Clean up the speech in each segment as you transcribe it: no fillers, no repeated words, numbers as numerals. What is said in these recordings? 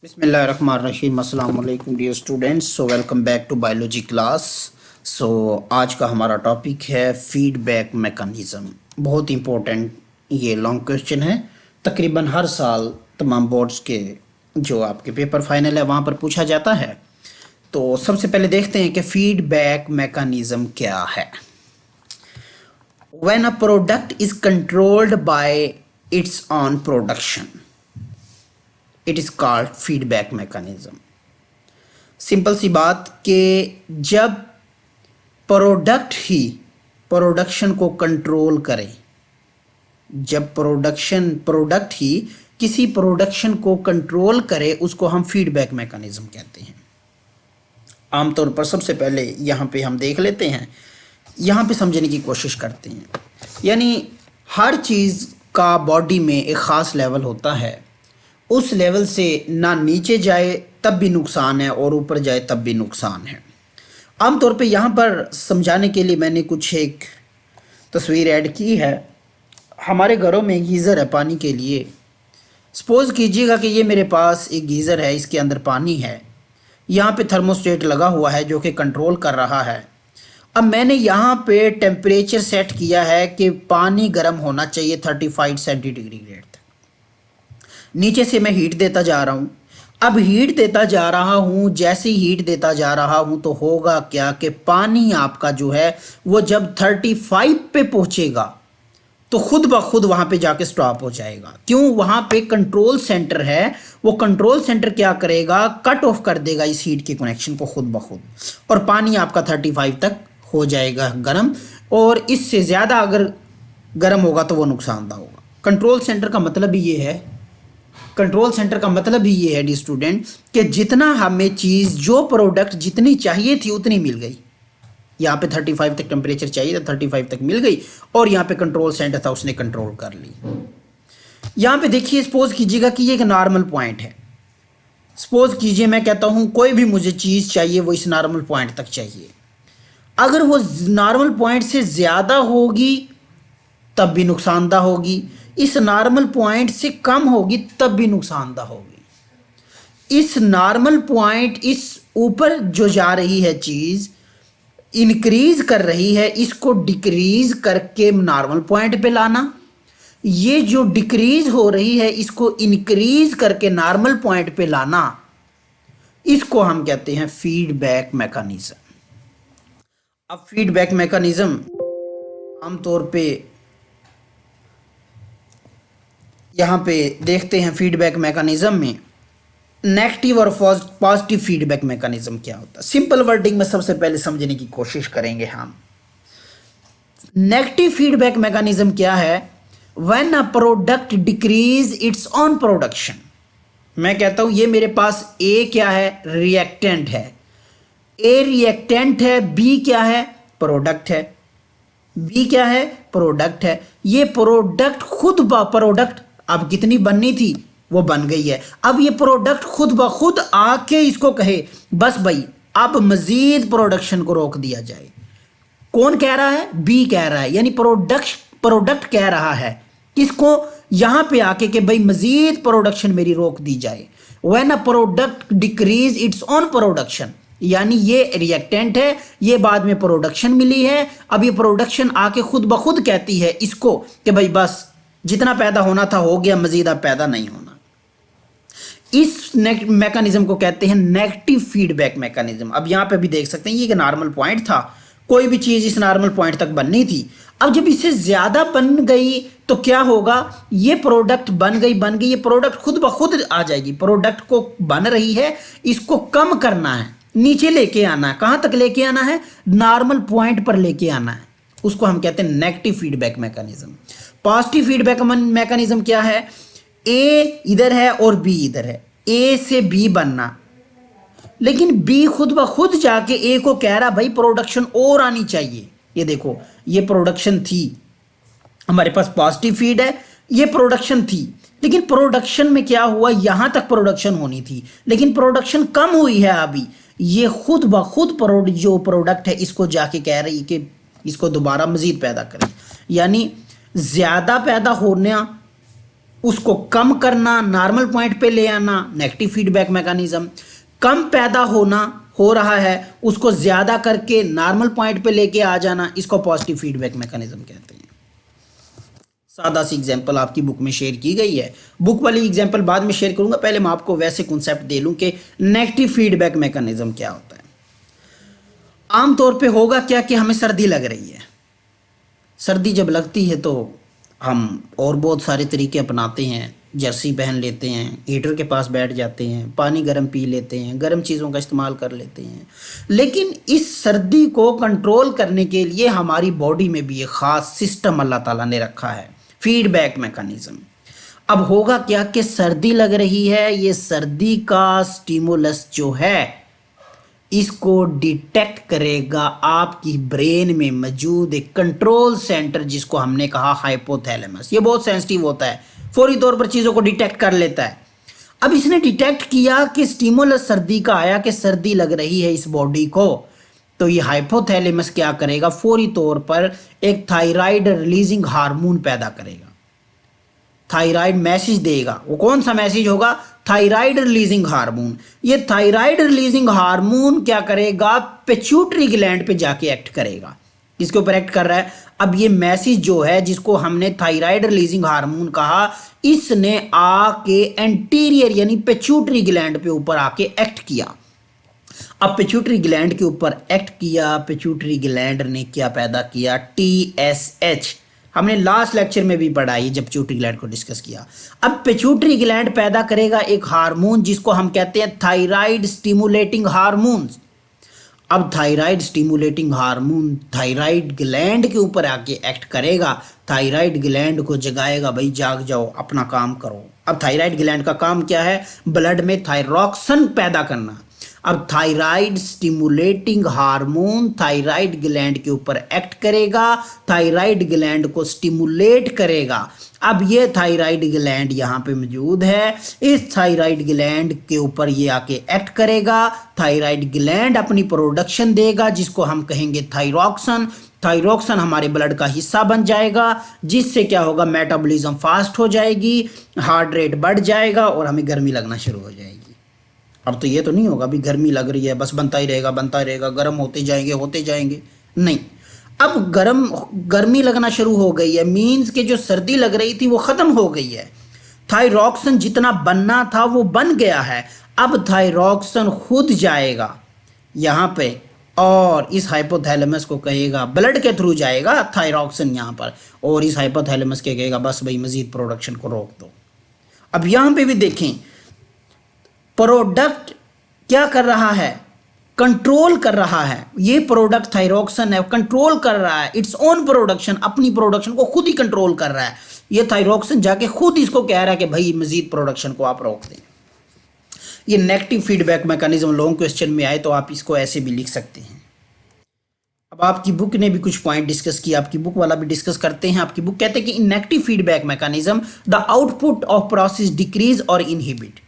बिस्मिल्लाहिर्रहमानिर्रहीम अस्सलाम वालेकुम dear students. So welcome back to biology class. So आज का हमारा टॉपिक है फीडबैक मैकेनिज़्म। बहुत इंपॉर्टेंट ये लॉन्ग क्वेश्चन है। तकरीबन हर साल तमाम बोर्ड्स के जो आपके पेपर फाइनल है वहाँ पर पूछा जाता है। तो सबसे पहले देखते हैं कि फीडबैक मैकेनिज़्म क्या है। When a product is controlled by its own production it is called feedback mechanism. Simple सी बात कि जब प्रोडक्ट ही प्रोडक्शन को कंट्रोल करे, जब प्रोडक्ट ही किसी प्रोडक्शन को कंट्रोल करे, उसको हम फीडबैक मैकेनिज़्म कहते हैं। आमतौर पर सबसे पहले यहाँ पे हम देख लेते हैं, यहाँ पे समझने की कोशिश करते हैं। यानी हर चीज़ का बॉडी में एक ख़ास लेवल होता है, उस लेवल से ना नीचे जाए तब भी नुकसान है और ऊपर जाए तब भी नुकसान है। आमतौर पे यहाँ पर समझाने के लिए मैंने कुछ एक तस्वीर ऐड की है। हमारे घरों में गीज़र है पानी के लिए। सपोज़ कीजिएगा कि ये मेरे पास एक गीज़र है, इसके अंदर पानी है, यहाँ पे थर्मोस्टेट लगा हुआ है जो कि कंट्रोल कर रहा है। अब मैंने यहाँ पे टेम्परेचर सेट किया है कि पानी गर्म होना चाहिए 35 सेंटीग्रेड तक। नीचे से मैं हीट देता जा रहा हूँ। अब हीट देता जा रहा हूँ, जैसे ही हीट देता जा रहा हूँ तो होगा क्या कि पानी आपका जो है वो जब 35 पे पहुँचेगा तो खुद ब खुद वहाँ पे जाके स्टॉप हो जाएगा। क्यों? वहाँ पे कंट्रोल सेंटर है, वो कंट्रोल सेंटर क्या करेगा, कट ऑफ कर देगा इस हीट के कनेक्शन को खुद ब खुद, और पानी आपका 35 तक हो जाएगा गर्म। और इससे ज़्यादा अगर गर्म होगा तो वो नुकसानदायक होगा। कंट्रोल सेंटर का मतलब ही ये है, कंट्रोल सेंटर का मतलब ही ये है डी स्टूडेंट कि जितना हमें चीज़, जो प्रोडक्ट जितनी चाहिए थी उतनी मिल गई। यहाँ पे 35 तक टेम्परेचर चाहिए था, 35 तक मिल गई, और यहाँ पे कंट्रोल सेंटर था, उसने कंट्रोल कर ली। यहाँ पे देखिए, सपोज कीजिएगा कि ये एक नॉर्मल पॉइंट है। सपोज कीजिए मैं कहता हूँ कोई भी मुझे चीज़ चाहिए वो इस नॉर्मल पॉइंट तक चाहिए। अगर वो नॉर्मल पॉइंट से ज़्यादा होगी तब भी नुकसानदा होगी, इस नॉर्मल पॉइंट से कम होगी तब भी नुकसानदा होगी। इस नॉर्मल पॉइंट, इस ऊपर जो जा रही है चीज़ इंक्रीज कर रही है, इसको डिक्रीज करके नॉर्मल पॉइंट पे लाना। ये जो डिक्रीज हो रही है इसको इंक्रीज करके नॉर्मल पॉइंट पे लाना, इसको हम कहते हैं फीडबैक मैकेनिज्म। अब फीडबैक मैकेनिज्म आमतौर पे यहाँ पे देखते हैं फीडबैक मैकेनिज्म में नेगेटिव और पॉजिटिव फीडबैक मैकेनिज्म क्या होता है। सिंपल वर्डिंग में सबसे पहले समझने की कोशिश करेंगे हम। नेगेटिव फीडबैक मैकेनिज्म क्या है? When a product decrease its own production. मैं कहता हूँ ये मेरे पास ए क्या है, रिएक्टेंट है, ए रिएक्टेंट है, बी क्या है, प्रोडक्ट है, बी क्या है, प्रोडक्ट है। ये प्रोडक्ट खुद ब प्रोडक्ट अब कितनी बननी थी वो बन गई है। अब ये प्रोडक्ट खुद ब खुद आके इसको कहे बस भाई अब मजीद प्रोडक्शन को रोक दिया जाए। कौन कह रहा है? बी कह रहा है। यानी प्रोडक्ट कह रहा है किसको? यहां पे आके कि भाई मजीद प्रोडक्शन मेरी रोक दी जाए। When a product decrease its own production, यानी ये रिएक्टेंट है, ये बाद में प्रोडक्शन मिली है। अब ये प्रोडक्शन आके खुद ब खुद कहती है इसको कि भाई बस जितना पैदा होना था हो गया, मजीद अब पैदा नहीं होना। इस मैकेनिज्म को कहते हैं नेगेटिव फीडबैक मैकेनिज्म। अब यहाँ पे भी देख सकते हैं ये एक नॉर्मल पॉइंट था, कोई भी चीज़ इस नॉर्मल पॉइंट तक बननी थी। अब जब इससे ज़्यादा बन गई तो क्या होगा? ये प्रोडक्ट बन गई, ये प्रोडक्ट खुद ब खुद आ जाएगी। प्रोडक्ट को बन रही है, इसको कम करना है, नीचे लेके आना है। कहाँ तक लेके आना है? नॉर्मल पॉइंट पर लेके आना है। उसको हम कहते हैं negative feedback mechanism. Positive feedback mechanism क्या है? ए इधर है और बी इधर है, ए से बी बनना, लेकिन बी खुद ब खुद जाके ए को कह रहा भाई प्रोडक्शन और आनी चाहिए। ये देखो, ये प्रोडक्शन थी, हमारे पास पॉजिटिव फीड है, ये प्रोडक्शन थी, लेकिन प्रोडक्शन में क्या हुआ, यहां तक प्रोडक्शन होनी थी लेकिन प्रोडक्शन कम हुई है। अभी ये खुद ब खुद जो प्रोडक्ट है इसको जाके कह रही कि इसको दोबारा मजीद पैदा करें। यानी ज्यादा पैदा होना उसको कम करना, नॉर्मल पॉइंट पे ले आना, नेगेटिव फीडबैक मैकेनिज्म। कम पैदा होना हो रहा है, उसको ज़्यादा करके नॉर्मल पॉइंट पे लेके आ जाना, इसको पॉजिटिव फीडबैक मैकेनिज्म कहते हैं। सादा सी एग्जांपल आपकी बुक में शेयर की गई है, बुक वाली एग्जांपल बाद में शेयर करूंगा, पहले मैं आपको वैसे कॉन्सेप्ट दे लूं कि नेगेटिव फीडबैक मैकेनिज्म क्या होता है। आमतौर पे होगा क्या कि हमें सर्दी लग रही है, सर्दी जब लगती है तो हम और बहुत सारे तरीके अपनाते हैं, जर्सी पहन लेते हैं, हीटर के पास बैठ जाते हैं, पानी गर्म पी लेते हैं, गर्म चीज़ों का इस्तेमाल कर लेते हैं। लेकिन इस सर्दी को कंट्रोल करने के लिए हमारी बॉडी में भी एक ख़ास सिस्टम अल्लाह ताला ने रखा है, फीडबैक मैकेनिज्म। अब होगा क्या कि सर्दी लग रही है, ये सर्दी का स्टिमुलस जो है इसको डिटेक्ट करेगा आपकी ब्रेन में मौजूद एक कंट्रोल सेंटर, जिसको हमने कहा हाइपोथैलेमस। ये बहुत सेंसिटिव होता है, फौरी तौर पर चीज़ों को डिटेक्ट कर लेता है। अब इसने डिटेक्ट किया कि स्टिमुलस सर्दी का आया, कि सर्दी लग रही है इस बॉडी को, तो ये हाइपोथैलेमस क्या करेगा, फौरी तौर पर एक थायराइड रिलीजिंग हार्मोन पैदा करेगा, थायराइड मैसेज देगा। वो कौन सा मैसेज होगा, थायराइड रिलीजिंग हार्मोन। ये थायराइड रिलीजिंग हार्मोन क्या करेगा, पिट्यूटरी ग्लैंड पे जाके एक्ट करेगा, इसके ऊपर एक्ट कर रहा है। अब ये मैसेज जो है, जिसको हमने थायराइड रिलीजिंग हार्मोन कहा, इसने आके एंटीरियर यानी पिट्यूटरी ग्लैंड पे ऊपर आके एक्ट किया। अब पिट्यूटरी ग्लैंड के ऊपर एक्ट किया, पिट्यूटरी ग्लैंड ने क्या पैदा किया, TSH। हमने लास्ट लेक्चर में भी पढ़ा ये, जब पिट्यूटरी ग्लैंड को डिस्कस किया। अब पिट्यूटरी ग्लैंड पैदा करेगा एक हार्मोन जिसको हम कहते हैं थायराइड स्टिमुलेटिंग हार्मोन। अब thyroid stimulating hormone thyroid gland के ऊपर आके एक्ट करेगा, थायराइड ग्लैंड को जगाएगा, भाई जाग जाओ, अपना काम करो। अब थायराइड ग्लैंड का काम क्या है, ब्लड में थायरॉक्सिन पैदा करना। अब thyroid stimulating hormone thyroid gland के ऊपर एक्ट करेगा, थायराइड ग्लैंड को स्टिमुलेट करेगा। अब ये थायराइड ग्लैंड यहाँ पे मौजूद है, इस थायराइड ग्लैंड के ऊपर ये आके एक्ट करेगा, थायराइड ग्लैंड अपनी प्रोडक्शन देगा, जिसको हम कहेंगे थायरॉक्सिन। थायरॉक्सिन हमारे ब्लड का हिस्सा बन जाएगा, जिससे क्या होगा, मेटाबॉलिज्म फास्ट हो जाएगी, हार्ट रेट बढ़ जाएगा और हमें गर्मी लगना शुरू हो जाएगी। अब तो ये तो नहीं होगा अभी गर्मी लग रही है बस बनता ही रहेगा, गर्म होते जाएंगे, नहीं। अब गर्मी लगना शुरू हो गई है, मीन्स कि जो सर्दी लग रही थी वो ख़त्म हो गई है। थायरॉक्सिन जितना बनना था वो बन गया है। अब थायरॉक्सिन खुद जाएगा यहाँ पे और इस हाइपोथैलेमस को कहेगा, ब्लड के थ्रू जाएगा थायरॉक्सिन यहाँ पर, और इस हाइपोथैलेमस के कहेगा बस भाई मज़ीद प्रोडक्शन को रोक दो। अब यहाँ पे भी देखें, प्रोडक्ट क्या कर रहा है, कंट्रोल कर रहा है। ये प्रोडक्ट थायरॉक्सिन है, कंट्रोल कर रहा है इट्स ओन प्रोडक्शन, अपनी प्रोडक्शन को खुद ही कंट्रोल कर रहा है। ये थायरॉक्सिन जाके खुद इसको कह रहा है कि भाई मजीद प्रोडक्शन को आप रोक दें। ये negative feedback mechanism long question में आए तो आप इसको ऐसे भी लिख सकते हैं। अब आपकी बुक ने भी कुछ पॉइंट डिस्कस किया, आपकी बुक वाला भी डिस्कस करते हैं। आपकी बुक कहते हैं कि in negative feedback mechanism the output of process decrease और इनहिबिट,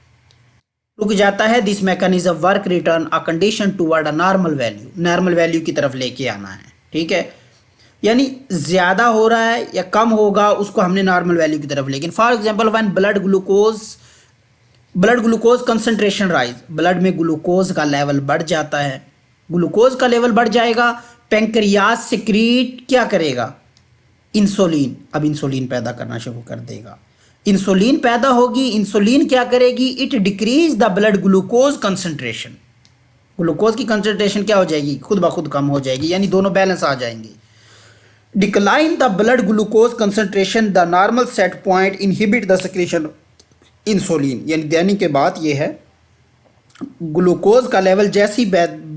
रुक जाता है। This mechanism work return a condition toward a normal value, normal value की तरफ लेके आना है, ठीक है। यानी ज़्यादा हो रहा है या कम होगा उसको हमने नॉर्मल वैल्यू की तरफ, लेकिन for example when blood glucose concentration rise, blood में ग्लूकोज का लेवल बढ़ जाता है, ग्लूकोज का लेवल बढ़ जाएगा, पैंक्रियाज सिक्रीट क्या करेगा, इंसुलिन। अब इंसुलिन पैदा करना शुरू कर देगा, इंसुलिन पैदा होगी, इंसुलिन क्या करेगी, it decrease the blood glucose concentration, glucose की कंसंट्रेशन क्या हो जाएगी, खुद ब खुद कम हो जाएगी, यानी दोनों बैलेंस आ जाएंगे। Decline the blood glucose concentration the normal set point inhibit the secretion insulin, यानी देने के बाद ये है ग्लूकोज का लेवल जैसे ही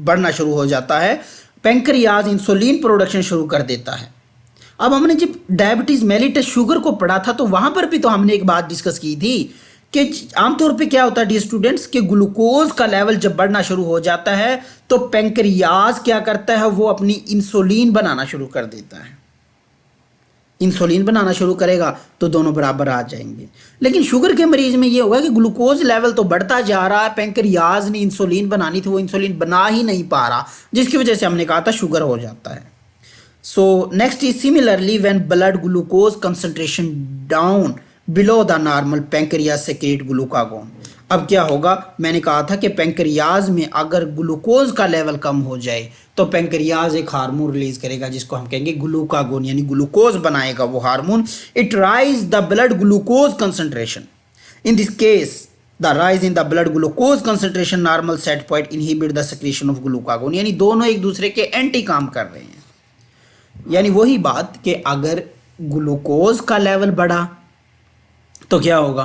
बढ़ना शुरू हो जाता है, पैंक्रियाज इंसुलिन प्रोडक्शन शुरू कर देता है। अब हमने जब डायबिटीज़ मेलिटस शुगर को पढ़ा था तो वहाँ पर भी तो हमने एक बात डिस्कस की थी कि आमतौर पे क्या होता है डियर स्टूडेंट्स, कि ग्लूकोज का लेवल जब बढ़ना शुरू हो जाता है तो पैंक्रियाज क्या करता है, वो अपनी इंसुलिन बनाना शुरू कर देता है। इंसुलिन बनाना शुरू करेगा तो दोनों बराबर आ जाएंगे। लेकिन शुगर के मरीज में ये होगा कि ग्लूकोज लेवल तो बढ़ता जा रहा है, पैंक्रियाज ने इंसुलिन बनानी थी वो इंसुलिन बना ही नहीं पा रहा, जिसकी वजह से हमने कहा था शुगर हो जाता है। So next is similarly when blood glucose concentration down, below the normal pancreas secrete glucagon. अब क्या होगा, मैंने कहा था कि पैंक्रियाज में अगर ग्लूकोज का लेवल कम हो जाए तो पैंक्रियाज एक हार्मोन रिलीज करेगा जिसको हम कहेंगे ग्लूकागोन, यानी ग्लूकोज बनाएगा वो hormone. It rise the blood glucose concentration. In this case the rise in the blood glucose concentration normal set point inhibit the secretion of glucagon, यानी दोनों एक दूसरे के एंटी काम कर रहे हैं। यानी वही बात कि अगर ग्लूकोज का लेवल बढ़ा तो क्या होगा,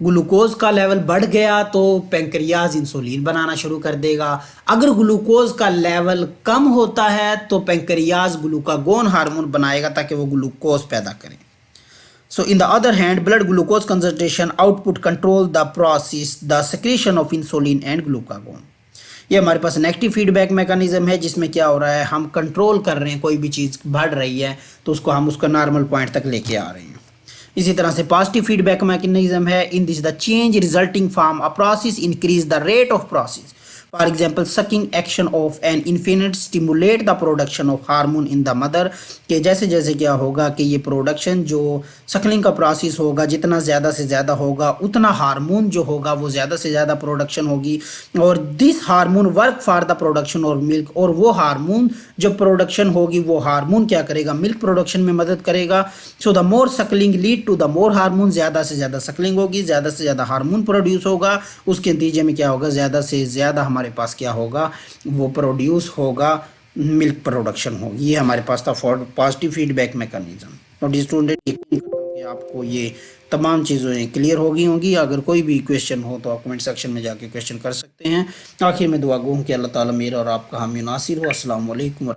ग्लूकोज का लेवल बढ़ गया तो पैंक्रियाज इंसुलिन बनाना शुरू कर देगा। अगर ग्लूकोज का लेवल कम होता है तो पैंक्रियाज ग्लूकागोन हार्मोन बनाएगा ताकि वो ग्लूकोज पैदा करे। So in the other hand, blood glucose concentration output control the process, the secretion of insulin and glucagon. ये हमारे पास नेगेटिव फीडबैक मैकेनिज्म है जिसमें क्या हो रहा है, हम कंट्रोल कर रहे हैं, कोई भी चीज़ बढ़ रही है तो उसको हम उसका नॉर्मल पॉइंट तक लेके आ रहे हैं। इसी तरह से पॉजिटिव फीडबैक मैकेनिज्म है, in this the change resulting from a process increase the rate of process. For example, sucking action of an infant stimulate the production of hormone in the mother, कि जैसे जैसे क्या होगा कि ये production जो Suckling का प्रोसेस होगा जितना ज़्यादा से ज़्यादा होगा उतना हार्मोन जो होगा वो ज़्यादा से ज़्यादा प्रोडक्शन होगी, और this hormone work for the production और मिल्क, और वो हार्मोन जो प्रोडक्शन होगी वो हार्मोन क्या करेगा, मिल्क प्रोडक्शन में मदद करेगा। So the more suckling lead to the more hormone, ज़्यादा से ज़्यादा सकलिंग होगी, ज़्यादा से ज़्यादा हार्मोन प्रोड्यूस होगा, उसके नतीजे में क्या होगा, ज़्यादा से ज़्यादा हमारे पास क्या होगा, वो प्रोड्यूस होगा, मिल्क प्रोडक्शन होगी। ये हमारे पास था पॉजिटिव फीडबैक मैकेनिज्म। तो स्टूडेंट आपको ये तमाम चीज़ें क्लियर होंगी। अगर कोई भी क्वेश्चन हो तो आप कमेंट सेक्शन में जाके क्वेश्चन कर सकते हैं। आखिर में दुआ गो हूँ कि अल्लाह ताला मेरा और आपका हामी नासिर हो। अस्सलाम वालेकुम।